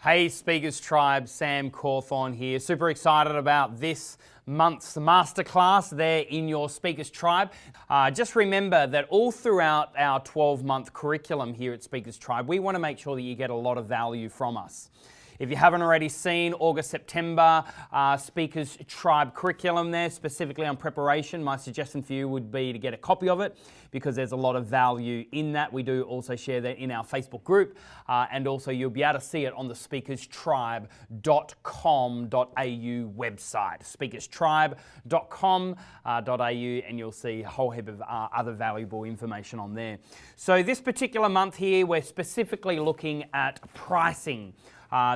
Hey Speakers Tribe, Sam Cawthorn here. Super excited about this month's masterclass there in your Speakers Tribe. Just remember that all throughout our 12-month curriculum here at Speakers Tribe, we want to make sure that you get a lot of value from us. If you haven't already seen August, September Speakers Tribe curriculum there, specifically on preparation, my suggestion for you would be to get a copy of it because there's a lot of value in that. We do also share that in our Facebook group and also you'll be able to see it on the speakerstribe.com.au website, speakerstribe.com.au, and you'll see a whole heap of other valuable information on there. So this particular month here, we're specifically looking at pricing.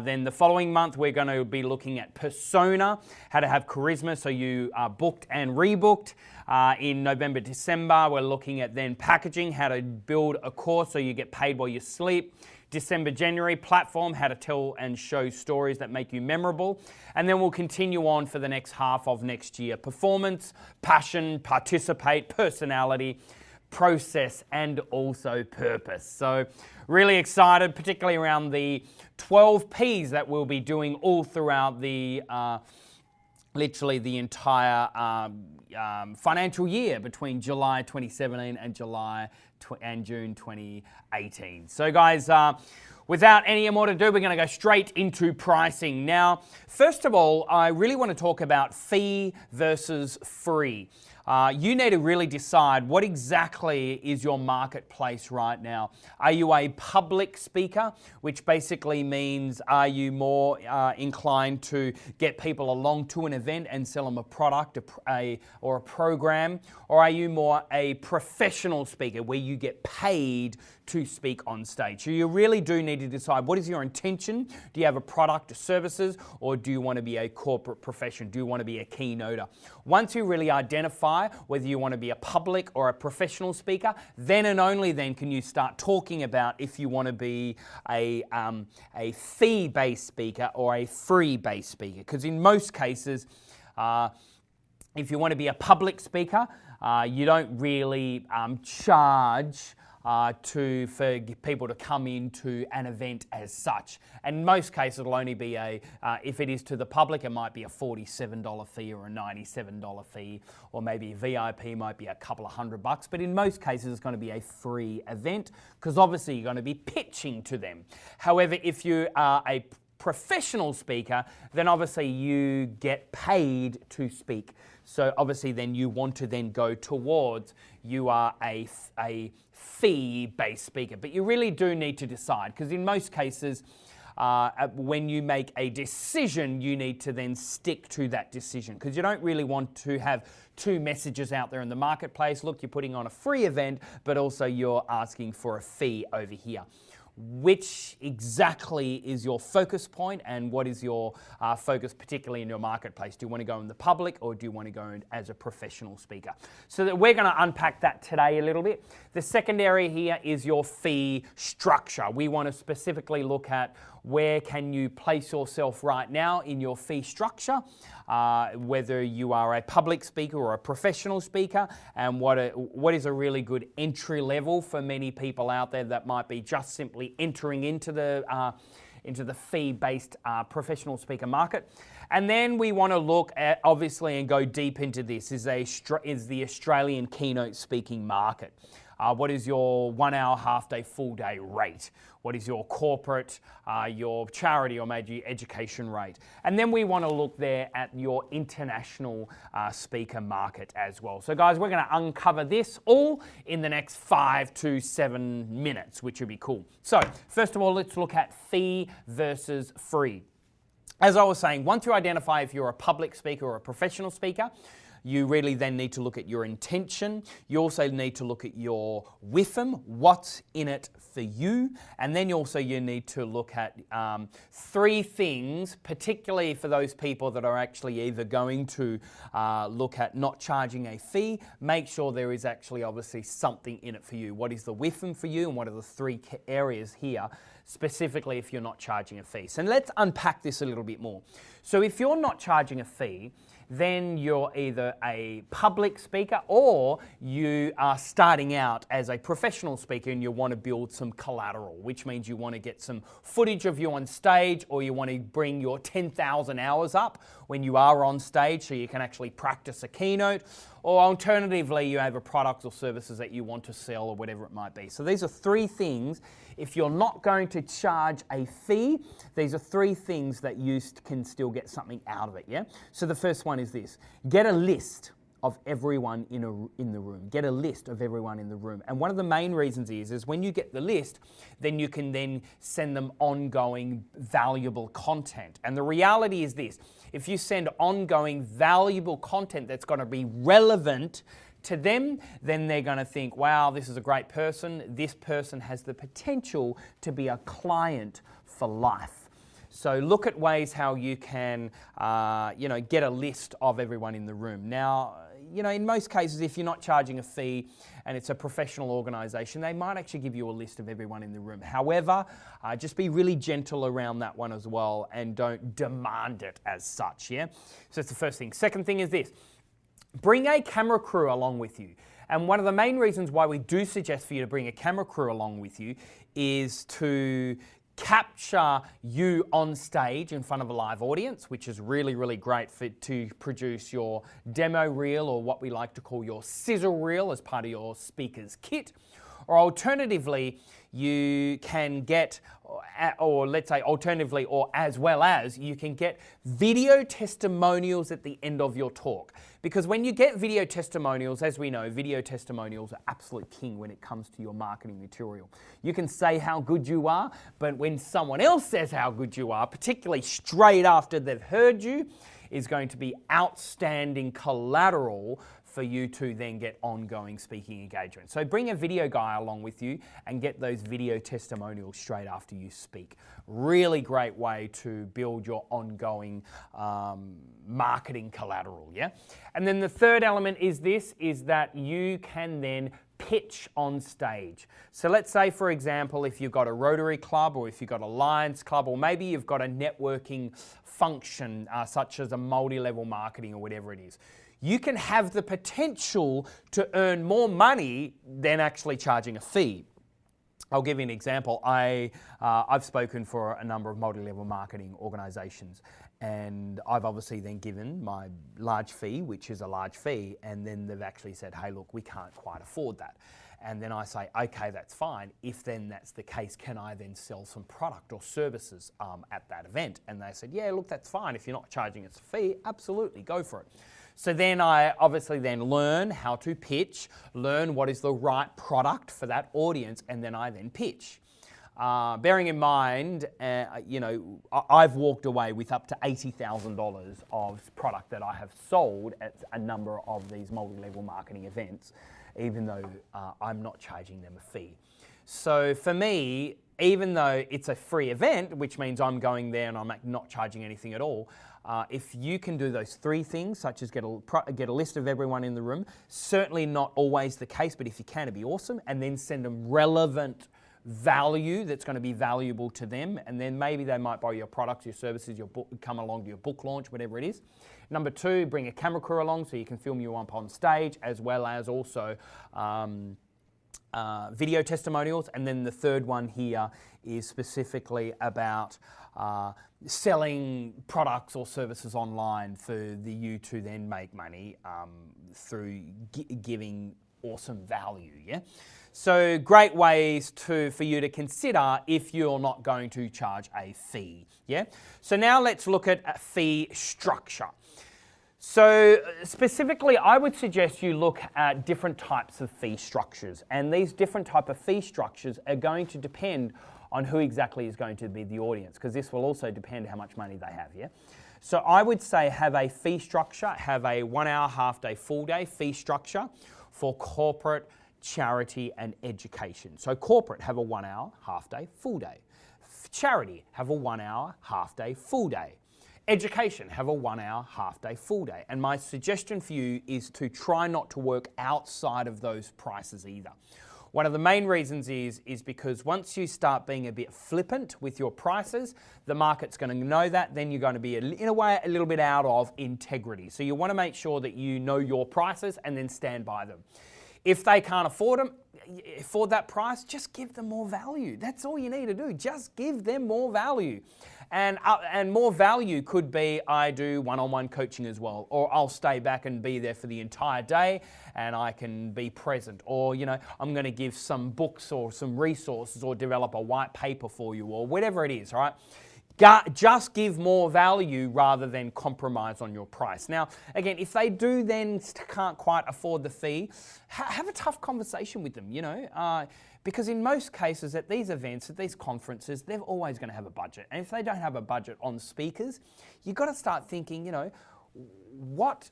Then the following month, we're going to be looking at persona, how to have charisma so you are booked and rebooked. In November, December, we're looking at then packaging, how to build a course so you get paid while you sleep. December, January, platform, how to tell and show stories that make you memorable. And then we'll continue on for the next half of next year. Performance, passion, participate, personality, process, and also purpose. So really excited, particularly around the 12 Ps that we'll be doing all throughout the literally the entire financial year between July 2017 and June 2018. So guys, without any more to do, we're going to go straight into pricing. Now, first of all, I really want to talk about fee versus free. You need to really decide what exactly is your marketplace right now. Are you a public speaker, which basically means are you more inclined to get people along to an event and sell them a product or a program? Or are you more a professional speaker where you get paid to speak on stage? So you really do need to decide what is your intention. Do you have a product or services, or do you want to be a corporate profession? Do you want to be a keynoter? Once you really identify whether you want to be a public or a professional speaker, then and only then can you start talking about if you want to be a fee-based speaker or a free-based speaker. Because in most cases, if you want to be a public speaker, you don't really charge for people to come into an event as such. And in most cases, it'll only be if it is to the public, it might be a $47 fee or a $97 fee, or maybe a VIP might be a couple of $100. But in most cases, it's going to be a free event because obviously you're going to be pitching to them. However, if you are a professional speaker, then obviously you get paid to speak. So obviously then you want to then go towards you are a fee-based speaker. But you really do need to decide because in most cases, when you make a decision, you need to then stick to that decision because you don't really want to have two messages out there in the marketplace. Look, you're putting on a free event, but also you're asking for a fee over here. Which exactly is your focus point and what is your focus particularly in your marketplace? Do you want to go in the public or do you want to go in as a professional speaker? So that we're going to unpack that today a little bit. The second area here is your fee structure. We want to specifically look at where can you place yourself right now in your fee structure, whether you are a public speaker or a professional speaker, and what is a really good entry level for many people out there that might be just simply entering into the fee-based professional speaker market. And then we want to look at, obviously, and go deep into this, is the Australian keynote speaking market. What is your 1 hour, half day, full day rate? What is your corporate, your charity or major education rate? And then we want to look there at your international speaker market as well. So guys, we're going to uncover this all in the next 5 to 7 minutes, which would be cool. So first of all, let's look at fee versus free. As I was saying, once you identify if you're a public speaker or a professional speaker, you really then need to look at your intention. You also need to look at your WIFM, what's in it for you. And then you need to look at 3 things, particularly for those people that are actually either going to look at not charging a fee. Make sure there is actually obviously something in it for you. What is the WIFM for you and what are the 3 areas here specifically if you're not charging a fee. So let's unpack this a little bit more. So if you're not charging a fee, then you're either a public speaker or you are starting out as a professional speaker and you want to build some collateral, which means you want to get some footage of you on stage, or you want to bring your 10,000 hours up when you are on stage so you can actually practice a keynote, or alternatively you have a product or services that you want to sell or whatever it might be. So these are three things. If you're not going to charge a fee, these are three things that you can still get something out of it, yeah? So the first one is this: get a list of everyone in the room. Get a list of everyone in the room. And one of the main reasons is when you get the list, then you can then send them ongoing valuable content. And the reality is this: if you send ongoing valuable content that's going to be relevant to them, then they're going to think, wow, this is a great person. This person has the potential to be a client for life. So look at ways how you can, get a list of everyone in the room. Now, in most cases, if you're not charging a fee and it's a professional organisation, they might actually give you a list of everyone in the room. However, just be really gentle around that one as well and don't demand it as such, yeah? So that's the first thing. Second thing is this: bring a camera crew along with you. And one of the main reasons why we do suggest for you to bring a camera crew along with you is to capture you on stage in front of a live audience, which is really, really great to produce your demo reel, or what we like to call your sizzle reel, as part of your speaker's kit. Or alternatively, you can get, or let's say alternatively, or as well as, you can get video testimonials at the end of your talk. Because when you get video testimonials, as we know, video testimonials are absolute king when it comes to your marketing material. You can say how good you are, but when someone else says how good you are, particularly straight after they've heard you, is going to be outstanding collateral for you to then get ongoing speaking engagement. So bring a video guy along with you and get those video testimonials straight after you speak. Really great way to build your ongoing marketing collateral, yeah? And then the third element is that you can then pitch on stage. So let's say, for example, if you've got a Rotary Club, or if you've got a Lions Club, or maybe you've got a networking function such as a multi-level marketing or whatever it is, you can have the potential to earn more money than actually charging a fee. I'll give you an example. I've spoken for a number of multi-level marketing organisations, and I've obviously then given my large fee, which is a large fee, and then they've actually said, hey, look, we can't quite afford that. And then I say, okay, that's fine. If then that's the case, can I then sell some product or services at that event? And they said, yeah, look, that's fine. If you're not charging us a fee, absolutely, go for it. So then I obviously then learn how to pitch, learn what is the right product for that audience, and then I then pitch. Bearing in mind, I've walked away with up to $80,000 of product that I have sold at a number of these multi-level marketing events, even though I'm not charging them a fee. So for me, even though it's a free event, which means I'm going there and I'm not charging anything at all, if you can do those three things, such as get a list of everyone in the room, certainly not always the case, but if you can, it'd be awesome, and then send them relevant value that's going to be valuable to them, and then maybe they might buy your products, your services, your book, come along to your book launch, whatever it is. Number two, bring a camera crew along so you can film you up on stage, as well as also video testimonials. And then the third one here is specifically about selling products or services online for you to then make money through giving awesome value, yeah? So great ways for you to consider if you're not going to charge a fee, yeah? So now let's look at a fee structure. So specifically, I would suggest you look at different types of fee structures, and these different type of fee structures are going to depend on who exactly is going to be the audience, because this will also depend how much money they have, yeah? So I would say have a fee structure, have a 1 hour, half day, full day fee structure for corporate, charity and education. So corporate, have a 1 hour, half day, full day. Charity, have a 1 hour, half day, full day. Education, have a 1 hour, half day, full day. And my suggestion for you is to try not to work outside of those prices either. One of the main reasons is because once you start being a bit flippant with your prices, the market's going to know that, then you're going to be, in a way, a little bit out of integrity. So you want to make sure that you know your prices and then stand by them. If they can't afford that price, just give them more value. That's all you need to do. Just give them more value. And more value could be, I do one-on-one coaching as well, or I'll stay back and be there for the entire day and I can be present, or I'm going to give some books or some resources or develop a white paper for you, or whatever it is, right? Just give more value rather than compromise on your price. Now, again, if they do then can't quite afford the fee, have a tough conversation with them, because in most cases at these events, at these conferences, they're always going to have a budget. And if they don't have a budget on speakers, you've got to start thinking, what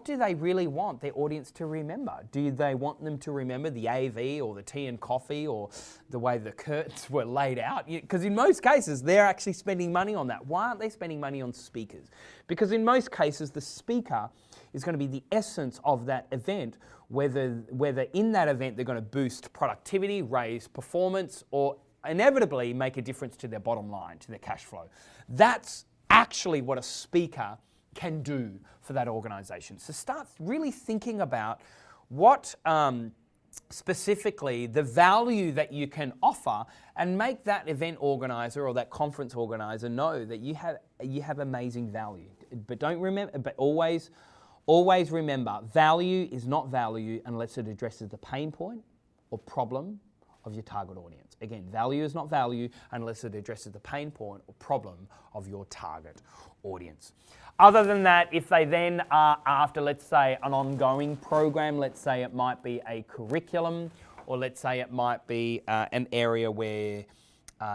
do they really want their audience to remember? Do they want them to remember the AV or the tea and coffee or the way the curtains were laid out? Because in most cases, they're actually spending money on that. Why aren't they spending money on speakers? Because in most cases, the speaker is going to be the essence of that event, whether in that event they're going to boost productivity, raise performance, or inevitably make a difference to their bottom line, to their cash flow. That's actually what a speaker can do for that organization. So start really thinking about what specifically the value that you can offer, and make that event organizer or that conference organizer know that you have amazing value. But always remember, value is not value unless it addresses the pain point or problem of your target audience. Again, value is not value unless it addresses the pain point or problem of your target audience. Other than that, if they then are after, let's say, an ongoing program, let's say it might be a curriculum, or let's say it might be an area where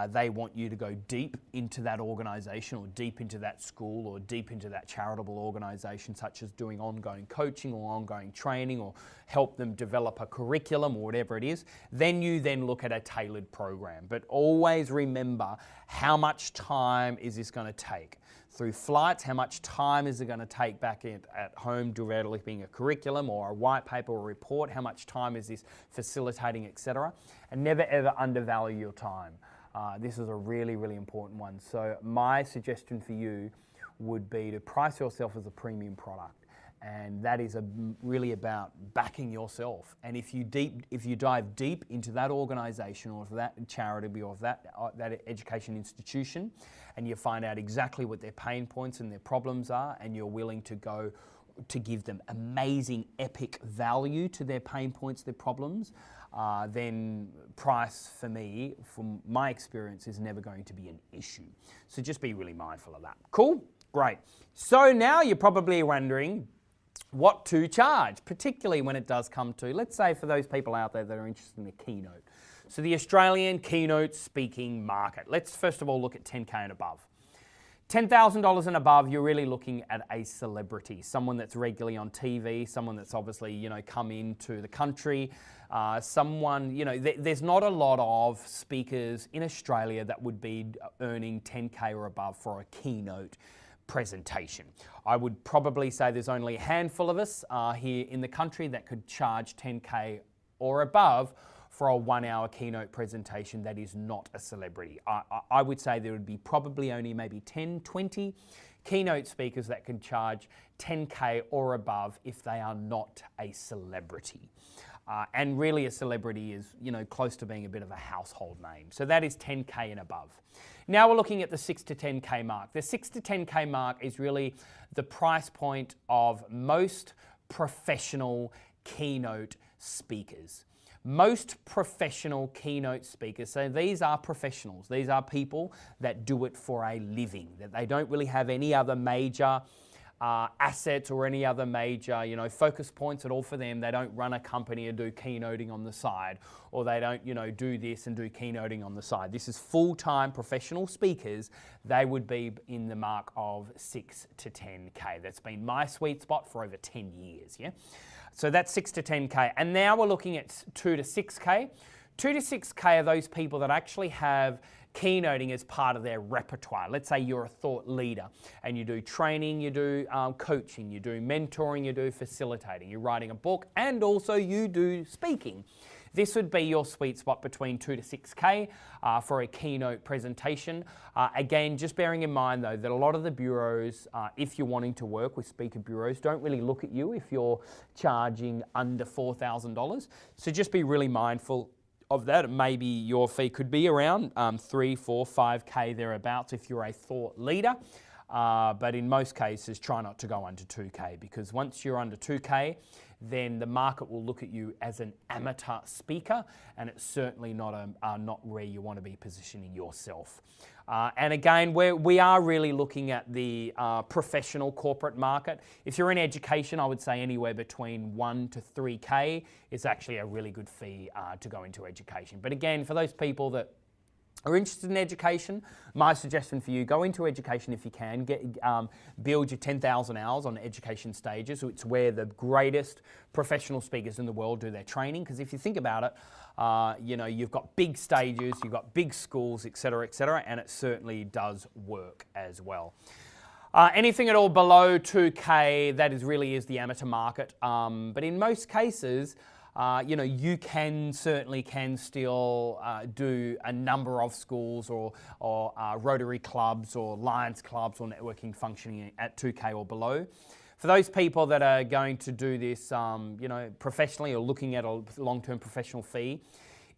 they want you to go deep into that organization, or deep into that school, or deep into that charitable organization, such as doing ongoing coaching or ongoing training, or help them develop a curriculum or whatever it is, then you look at a tailored program. But always remember, how much time is this going to take? Through flights, how much time is it going to take back at home developing a curriculum or a white paper or a report? How much time is this facilitating, etc.? And never ever undervalue your time. This is a really, really important one. So my suggestion for you would be to price yourself as a premium product. And that is really about backing yourself. And if you dive deep into that organization or that charity or that education institution, and you find out exactly what their pain points and their problems are, and you're willing to go to give them amazing, epic value to their pain points, their problems, then price, for me, from my experience, is never going to be an issue. So just be really mindful of that. Cool? Great. So now you're probably wondering what to charge, particularly when it does come to, let's say, for those people out there that are interested in the keynote. So the Australian keynote speaking market. Let's first of all look at 10K and above. $10,000 and above, you're really looking at a celebrity, someone that's regularly on TV, someone that's obviously, come into the country, someone, there's not a lot of speakers in Australia that would be earning 10K or above for a keynote presentation. I would probably say there's only a handful of us here in the country that could charge 10K or above for a 1-hour keynote presentation that is not a celebrity. I would say there would be probably only maybe 10, 20 keynote speakers that can charge 10K or above if they are not a celebrity. And really a celebrity is, close to being a bit of a household name. So that is 10K and above. Now we're looking at the 6 to 10K mark. The 6 to 10K mark is really the price point of most professional keynote speakers. Most professional keynote speakers, so these are professionals, these are people that do it for a living, that they don't really have any other major assets or any other major, focus points at all for them. They don't run a company and do keynoting on the side, or they don't, do this and do keynoting on the side. This is full-time professional speakers. They would be in the mark of 6 to 10K. That's been my sweet spot for over 10 years, yeah? So that's 6 to 10K. And now we're looking at 2 to 6K. 2 to 6K are those people that actually have keynoting as part of their repertoire. Let's say you're a thought leader and you do training, you do coaching, you do mentoring, you do facilitating, you're writing a book, and also you do speaking. this would be your sweet spot between 2 to 6K for a keynote presentation. Again, just bearing in mind though that a lot of the bureaus, if you're wanting to work with speaker bureaus, don't really look at you if you're charging under $4,000. So just be really mindful of that. Maybe your fee could be around 3, 4, 5K thereabouts if you're a thought leader. But in most cases, try not to go under 2K, because once you're under 2K, then the market will look at you as an amateur speaker, and it's certainly not where you want to be positioning yourself. And again, we are really looking at the professional corporate market. If you're in education, I would say anywhere between 1 to 3K is actually a really good fee to go into education. But again, for those people that are interested in education, my suggestion for you, go into education if you can. Build your 10,000 hours on education stages. It's where the greatest professional speakers in the world do their training. Because if you think about it, you've got big stages, you've got big schools, et cetera, and it certainly does work as well. Anything at all below 2K, that really is the amateur market. But in most cases, you can still do a number of schools or Rotary clubs or Lions clubs or networking functioning at 2K or below. For those people that are going to do this, professionally or looking at a long-term professional fee,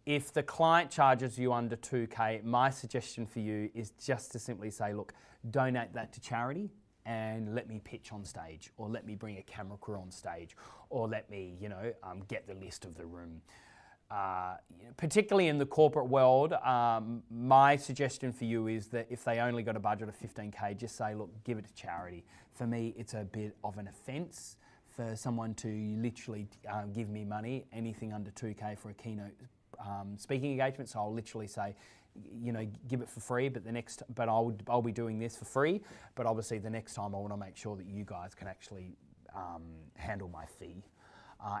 if the client charges you under 2K, my suggestion for you is just to simply say, look, donate that to charity, and let me pitch on stage, or let me bring a camera crew on stage, or let me, get the list of the room. Particularly in the corporate world, my suggestion for you is that if they only got a budget of 15K, just say, look, give it to charity. For me, it's a bit of an offence for someone to literally give me money, anything under 2K for a keynote speaking engagement. So I'll literally say, give it for free, but I'll be doing this for free. But obviously the next time I want to make sure that you guys can actually handle my fee.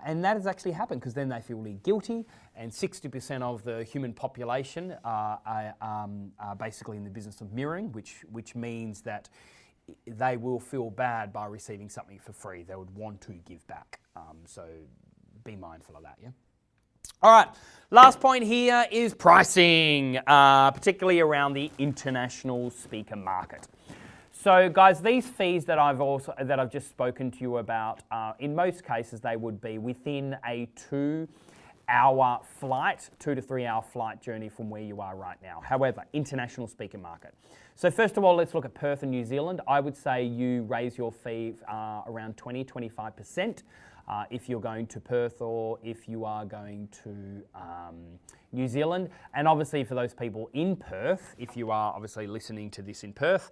And that has actually happened, because then they feel really guilty, and 60% of the human population are basically in the business of mirroring, which means that they will feel bad by receiving something for free. They would want to give back. So be mindful of that, yeah? All right, last point here is pricing, particularly around the international speaker market. So guys, these fees that I've just spoken to you about, in most cases they would be within a 2-hour flight, 2 to 3 hour flight journey from where you are right now. However, international speaker market. So first of all, let's look at Perth and New Zealand. I would say you raise your fee around 20-25%. If you're going to Perth or if you are going to New Zealand. And obviously for those people in Perth, if you are obviously listening to this in Perth,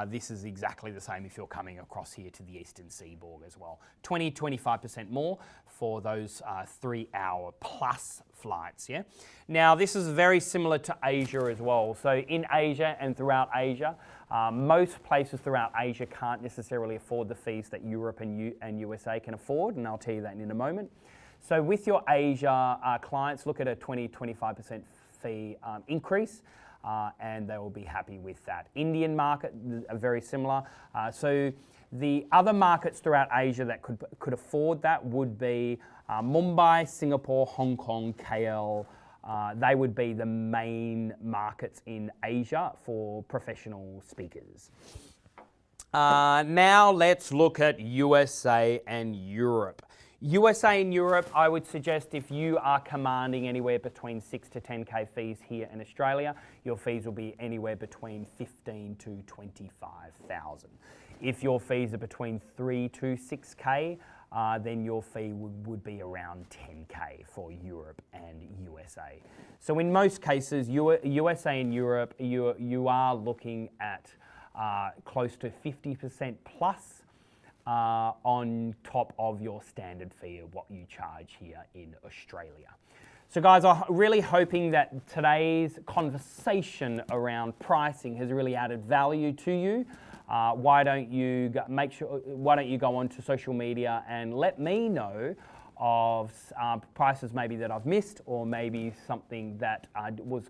this is exactly the same if you're coming across here to the Eastern Seaboard as well. 20-25% more for those 3-hour plus flights, yeah? Now this is very similar to Asia as well. So in Asia and throughout Asia, most places throughout Asia can't necessarily afford the fees that Europe and USA can afford, and I'll tell you that in a moment. So with your Asia clients, look at a 20-25% fee increase, and they will be happy with that. Indian market, very similar. So the other markets throughout Asia that could afford that would be Mumbai, Singapore, Hong Kong, KL. They would be the main markets in Asia for professional speakers. Now let's look at USA and Europe. USA and Europe, I would suggest if you are commanding anywhere between 6 to 10K fees here in Australia, your fees will be anywhere between 15 to 25,000. If your fees are between 3 to 6K, then your fee would be around 10K for Europe and USA. So in most cases, USA and Europe, you are looking at close to 50% plus on top of your standard fee of what you charge here in Australia. So guys, I'm really hoping that today's conversation around pricing has really added value to you. Why don't you go onto social media and let me know of prices maybe that I've missed, or maybe something that was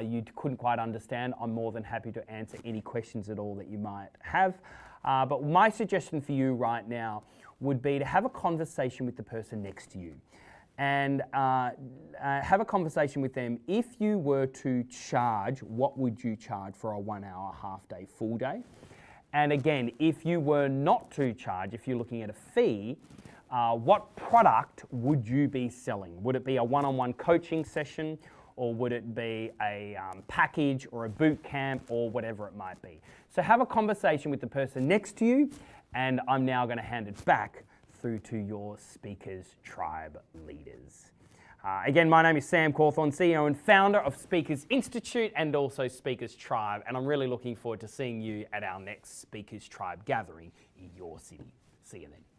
you couldn't quite understand. I'm more than happy to answer any questions at all that you might have. But my suggestion for you right now would be to have a conversation with the person next to you and have a conversation with them. If you were to charge, what would you charge for a 1 hour, half day, full day? And again, if you were not to charge, if you're looking at a fee, what product would you be selling? Would it be a one-on-one coaching session, or would it be a package or a boot camp or whatever it might be? So have a conversation with the person next to you, and I'm now going to hand it back through to your Speakers Tribe leaders. Again, my name is Sam Cawthorne, CEO and founder of Speakers Institute and also Speakers Tribe, and I'm really looking forward to seeing you at our next Speakers Tribe gathering in your city. See you then.